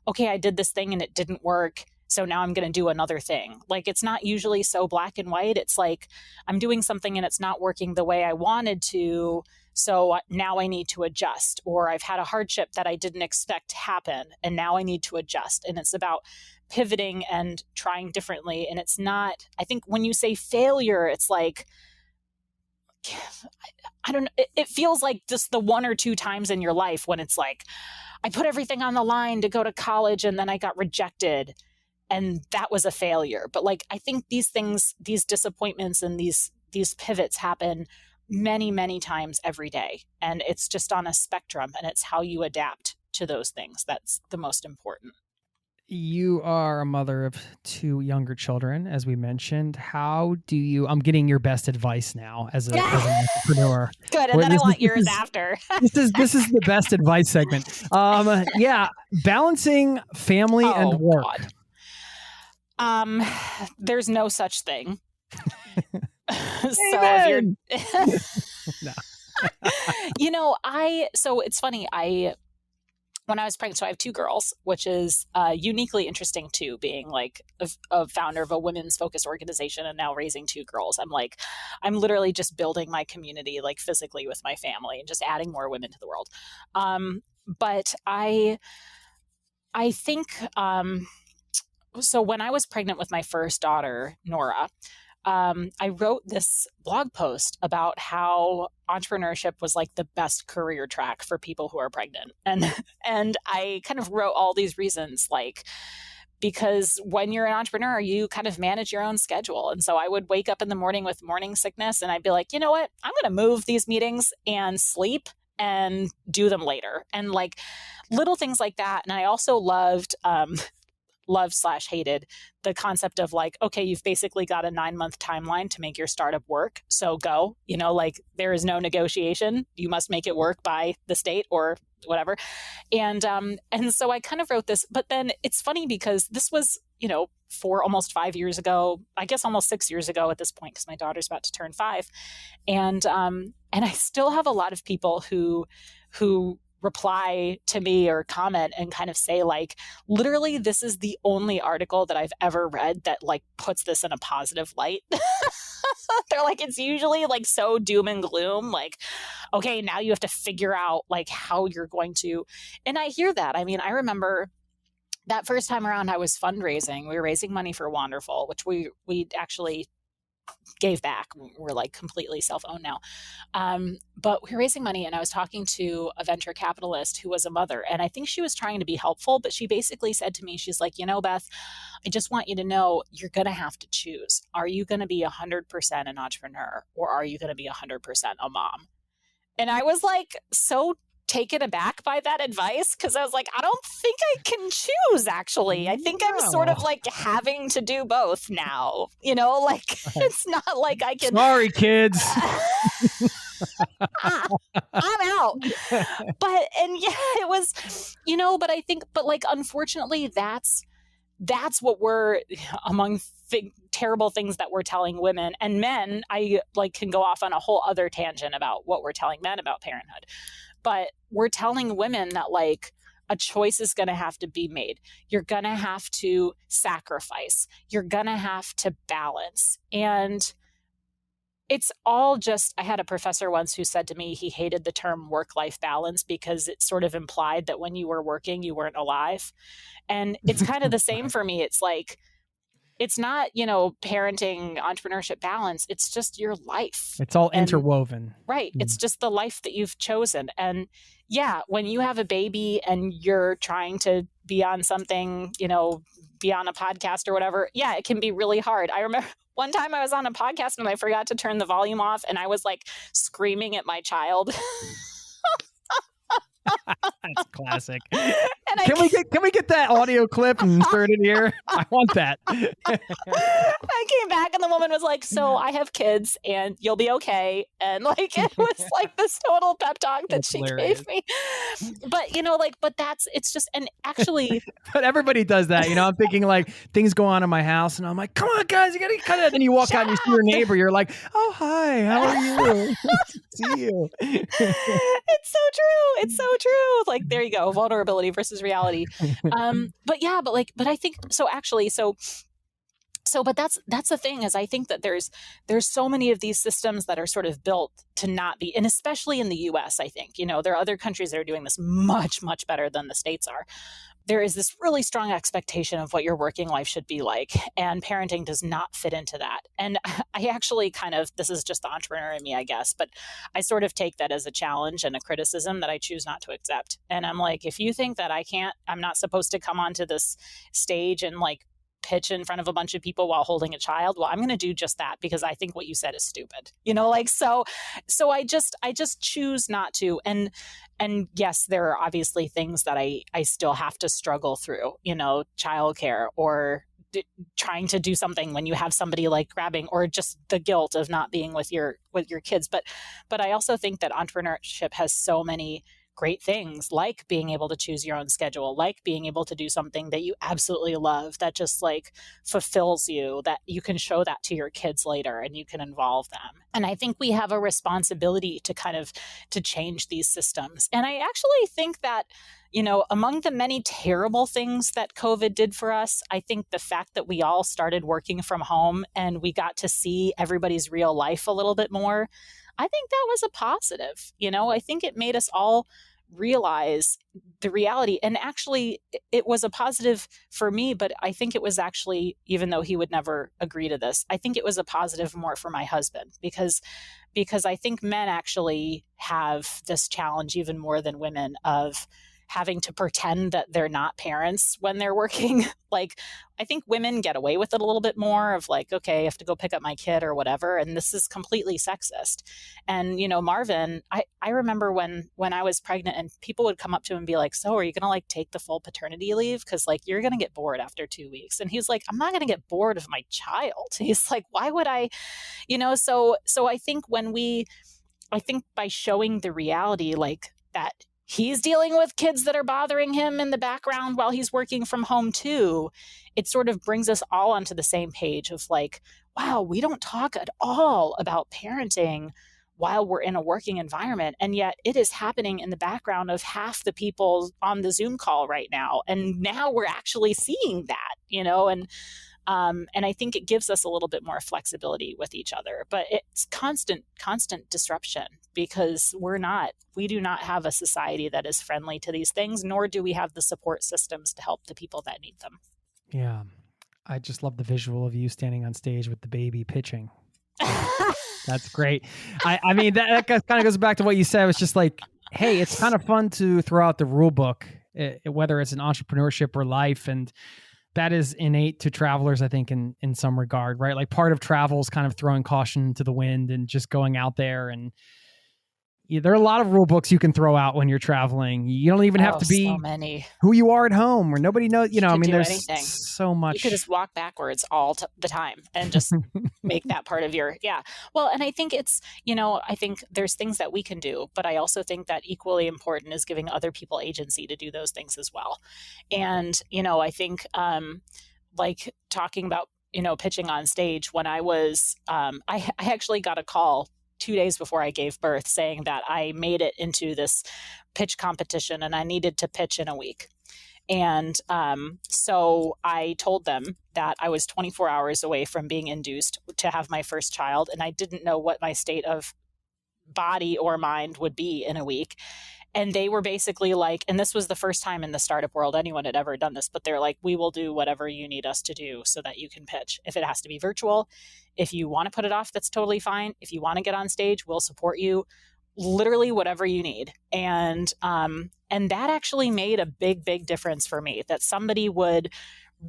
okay, I did this thing and it didn't work, So now I'm going to do another thing. Like, it's not usually so black and white. It's like I'm doing something and it's not working the way I wanted to. So now I need to adjust, or I've had a hardship that I didn't expect to happen, and now I need to adjust. And it's about pivoting and trying differently. And it's not, I think when you say failure, it's like, I don't know. It feels like just the one or two times in your life when it's like, I put everything on the line to go to college and then I got rejected. And that was a failure. But like, I think these things, these disappointments and these pivots happen many, many times every day. And it's just on a spectrum, and it's how you adapt to those things that's the most important. You are a mother of 2 younger children, as we mentioned. How do you, I'm getting your best advice now as an entrepreneur. Good. And then I want yours after. This is the best advice segment. Yeah. Balancing family and work. God. There's no such thing. So if you're, No. So it's funny. When I was pregnant, so I have 2 girls, which is uniquely interesting too, being like a founder of a women's focused organization and now raising 2 girls. I'm literally just building my community like physically with my family and just adding more women to the world. But I think, so when I was pregnant with my first daughter, Nora, I wrote this blog post about how entrepreneurship was like the best career track for people who are pregnant. And I kind of wrote all these reasons, like, because when you're an entrepreneur, you kind of manage your own schedule. And so I would wake up in the morning with morning sickness and I'd be like, you know what, I'm going to move these meetings and sleep and do them later. And like little things like that. And I also loved/hated the concept of like, okay, you've basically got a 9-month timeline to make your startup work. So go, like there is no negotiation. You must make it work by the state or whatever. And so I kind of wrote this, but then it's funny because this was, almost 5 years ago, I guess almost 6 years ago at this point, because my daughter's about to turn 5. And I still have a lot of people who reply to me or comment and kind of say like, literally, this is the only article that I've ever read that like puts this in a positive light. They're like, it's usually like so doom and gloom, like, okay, now you have to figure out like how you're going to, and I hear that. I mean, I remember that first time around I was fundraising, we were raising money for Wonderful, which we actually gave back. We're like completely self-owned now. But we were raising money and I was talking to a venture capitalist who was a mother. And I think she was trying to be helpful, but she basically said to me, she's like, Beth, I just want you to know you're going to have to choose. Are you going to be 100% an entrepreneur or are you going to be 100% a mom? And I was like, so taken aback by that advice because I was like, I don't think I can choose, actually. I think I'm sort of like having to do both now, like it's not like I can. Sorry, kids. I'm out. It was, but I think, like, unfortunately, that's what we're among terrible things that we're telling women and men. I like can go off on a whole other tangent about what we're telling men about parenthood. But we're telling women that like a choice is going to have to be made. You're going to have to sacrifice. You're going to have to balance. And it's all just, I had a professor once who said to me he hated the term work-life balance because it sort of implied that when you were working, you weren't alive. And it's kind of the same for me. It's like, it's not, parenting, entrepreneurship balance. It's just your life. It's all interwoven. Right. It's just the life that you've chosen. And yeah, when you have a baby and you're trying to be on something, be on a podcast or whatever, yeah, it can be really hard. I remember one time I was on a podcast and I forgot to turn the volume off and I was like screaming at my child. That's classic. Can we get that audio clip and insert it here? I want that. I came back and the woman was like, so I have kids and you'll be okay. And like, it was like this total pep talk that she gave me. But, but it's just, and actually. But everybody does that. I'm thinking like things go on in my house and I'm like, come on guys, you got to cut it. And you walk out and you see your neighbor. You're like, oh, hi, how are you? See you. It's so true. It's so true. Like, there you go. Vulnerability versus is reality. But I think, but that's the thing is I think that there's so many of these systems that are sort of built to not be, and especially in the US, I think, there are other countries that are doing this much, much better than the States are. There is this really strong expectation of what your working life should be like, and parenting does not fit into that. And I actually this is just the entrepreneur in me, I guess, but I sort of take that as a challenge and a criticism that I choose not to accept. And I'm like, if you think that I'm not supposed to come onto this stage and pitch in front of a bunch of people while holding a child, well, I'm going to do just that because I think what you said is stupid. So I just choose not to. And yes, there are obviously things that I still have to struggle through, childcare or trying to do something when you have somebody grabbing, or just the guilt of not being with your kids. But I also think that entrepreneurship has so many great things, like being able to choose your own schedule, like being able to do something that you absolutely love, that just fulfills you, that you can show that to your kids later and you can involve them. And I think we have a responsibility to change these systems. And I actually think that, among the many terrible things that COVID did for us, I think the fact that we all started working from home and we got to see everybody's real life a little bit more, I think that was a positive. I think it made us all realize the reality. And actually, it was a positive for me, but I think it was actually, even though he would never agree to this, I think it was a positive more for my husband because I think men actually have this challenge even more than women of having to pretend that they're not parents when they're working. I think women get away with it a little bit more of okay, I have to go pick up my kid or whatever. And this is completely sexist. And, Marvin, I remember when I was pregnant and people would come up to him and be like, so are you going to take the full paternity leave? Cause you're going to get bored after 2 weeks. And he's like, I'm not going to get bored of my child. He's like, why would I, so I think by showing the reality that, he's dealing with kids that are bothering him in the background while he's working from home too, it sort of brings us all onto the same page of wow, we don't talk at all about parenting while we're in a working environment. And yet it is happening in the background of half the people on the Zoom call right now. And now we're actually seeing that, and I think it gives us a little bit more flexibility with each other, but it's constant disruption because we do not have a society that is friendly to these things, nor do we have the support systems to help the people that need them. Yeah. I just love the visual of you standing on stage with the baby pitching. That's great. I mean, that kind of goes back to what you said. It's just hey, it's kind of fun to throw out the rule book, whether it's in entrepreneurship or life. And that is innate to travelers, I think, in some regard, right? Part of travel is kind of throwing caution to the wind and just going out there. And there are a lot of rule books you can throw out when you're traveling. You don't even have to be so many. Who you are at home, where nobody knows. There's anything. So much. You could just walk backwards all the time and just make that part of your, yeah. Well, and I think it's, I think there's things that we can do, but I also think that equally important is giving other people agency to do those things as well. And, I think talking about, pitching on stage when I was, I actually got a call 2 days before I gave birth saying that I made it into this pitch competition and I needed to pitch in a week. And so I told them that I was 24 hours away from being induced to have my first child. And I didn't know what my state of body or mind would be in a week. And they were basically and this was the first time in the startup world anyone had ever done this, but they're we will do whatever you need us to do so that you can pitch. If it has to be virtual, if you want to put it off, that's totally fine. If you want to get on stage, we'll support you. Literally whatever you need. And that actually made a big, big difference for me, that somebody would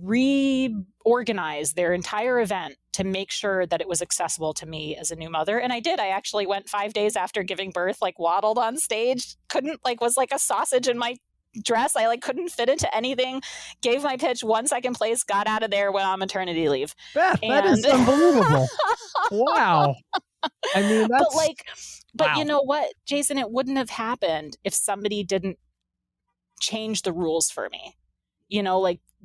reorganize their entire event to make sure that it was accessible to me as a new mother. And I did. I actually went 5 days after giving birth, waddled on stage, was like a sausage in my dress. I couldn't fit into anything, gave my pitch, 1 second place, got out of there, went on maternity leave. Beth, that is unbelievable. Wow. I mean, that's... But wow. You know what, Jason, it wouldn't have happened if somebody didn't change the rules for me.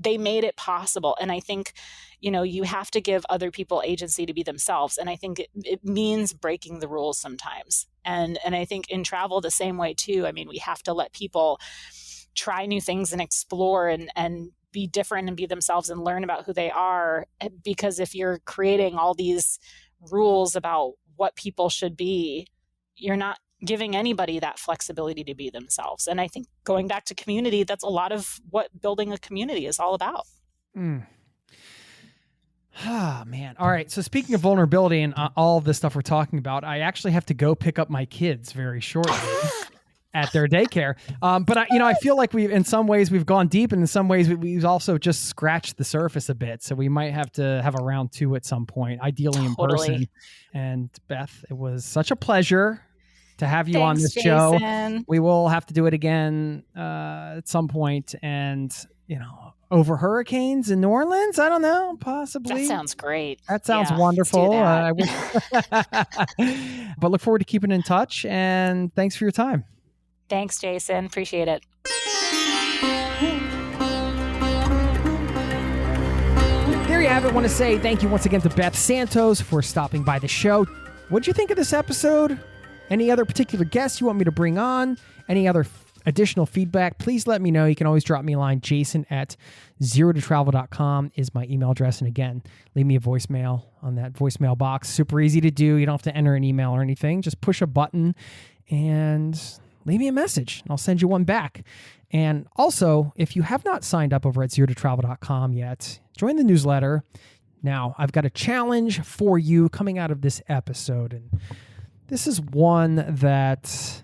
They made it possible. And I think, you have to give other people agency to be themselves. And I think it means breaking the rules sometimes. And I think in travel the same way too. I mean, we have to let people try new things and explore and be different and be themselves and learn about who they are. Because if you're creating all these rules about what people should be, you're not giving anybody that flexibility to be themselves. And I think going back to community, that's a lot of what building a community is all about. Ah, man. All right. So speaking of vulnerability and all of this stuff we're talking about, I actually have to go pick up my kids very shortly at their daycare. But I feel like in some ways we've gone deep, and in some ways we've also just scratched the surface a bit. So we might have to have a round 2 at some point, ideally in person. And Beth, it was such a pleasure to have you on this show. Jason. We will have to do it again at some point, and over hurricanes in New Orleans. I don't know, possibly. That sounds great. That sounds wonderful. Let's do that. But look forward to keeping in touch, and thanks for your time. Thanks, Jason. Appreciate it. There you have it. I want to say thank you once again to Beth Santos for stopping by the show. What did you think of this episode? Any other particular guests you want me to bring on? Any other additional feedback? Please let me know. You can always drop me a line. Jason@zerototravel.com is my email address. And again, leave me a voicemail on that voicemail box. Super easy to do. You don't have to enter an email or anything. Just push a button and leave me a message, and I'll send you one back. And also, if you have not signed up over at zerototravel.com yet, join the newsletter. Now, I've got a challenge for you coming out of this episode, and this is one that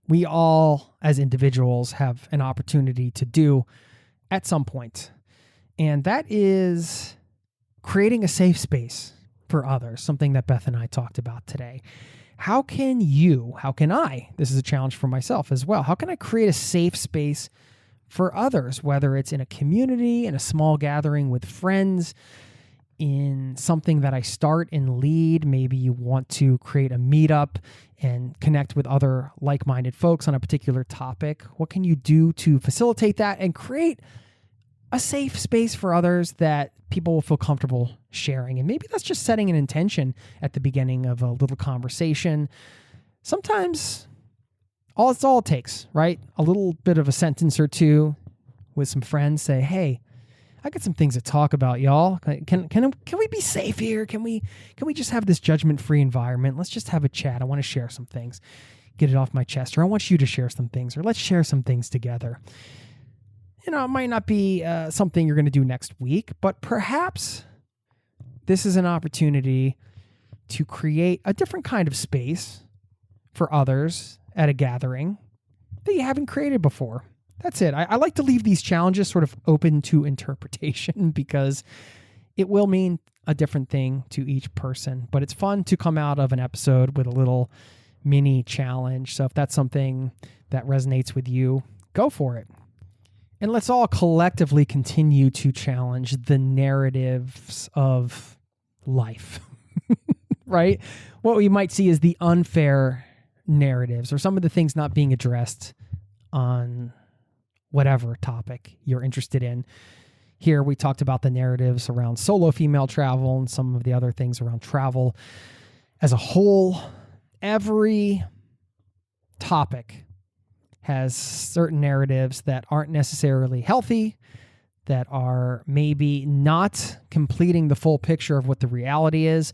we all, as individuals, have an opportunity to do at some point. And that is creating a safe space for others, something that Beth and I talked about today. How can I, this is a challenge for myself as well, how can I create a safe space for others, whether it's in a community, in a small gathering with friends, in something that I start and lead? Maybe you want to create a meetup and connect with other like-minded folks on a particular topic. What can you do to facilitate that and create a safe space for others that people will feel comfortable sharing? And maybe that's just setting an intention at the beginning of a little conversation. Sometimes it's all it takes, right? A little bit of a sentence or two with some friends. Say, hey, I got some things to talk about, y'all. Can we be safe here? Can we just have this judgment-free environment? Let's just have a chat. I want to share some things, get it off my chest, or I want you to share some things, or let's share some things together. It might not be something you're going to do next week, but perhaps this is an opportunity to create a different kind of space for others at a gathering that you haven't created before. That's it. I like to leave these challenges sort of open to interpretation because it will mean a different thing to each person. But it's fun to come out of an episode with a little mini challenge. So if that's something that resonates with you, go for it. And let's all collectively continue to challenge the narratives of life, right? What we might see is the unfair narratives or some of the things not being addressed on whatever topic you're interested in. Here we talked about the narratives around solo female travel and some of the other things around travel as a whole. Every topic has certain narratives that aren't necessarily healthy, that are maybe not completing the full picture of what the reality is.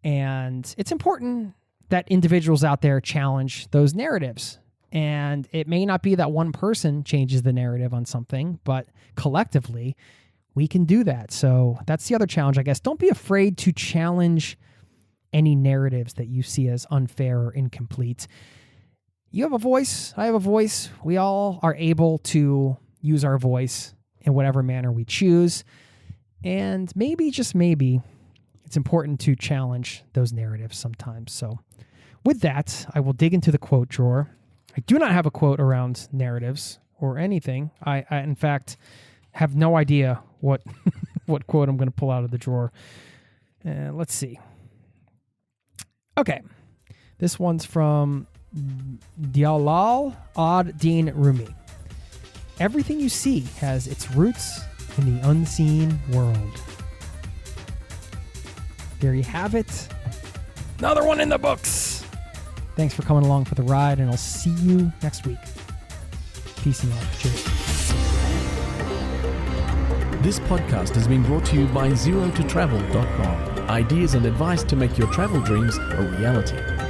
And it's important that individuals out there challenge those narratives. And it may not be that one person changes the narrative on something, but collectively we can do that. So that's the other challenge, I guess. Don't be afraid to challenge any narratives that you see as unfair or incomplete. You have a voice. I have a voice. We all are able to use our voice in whatever manner we choose. And maybe, just maybe, it's important to challenge those narratives sometimes. So with that, I will dig into the quote drawer. I do not have a quote around narratives or anything. I in fact, have no idea what what quote I'm going to pull out of the drawer. Let's see. Okay. This one's from Jalal ad-Din Rumi. Everything you see has its roots in the unseen world. There you have it. Another one in the books. Thanks for coming along for the ride, and I'll see you next week. Peace and love. Cheers. This podcast has been brought to you by ZeroToTravel.com. Ideas and advice to make your travel dreams a reality.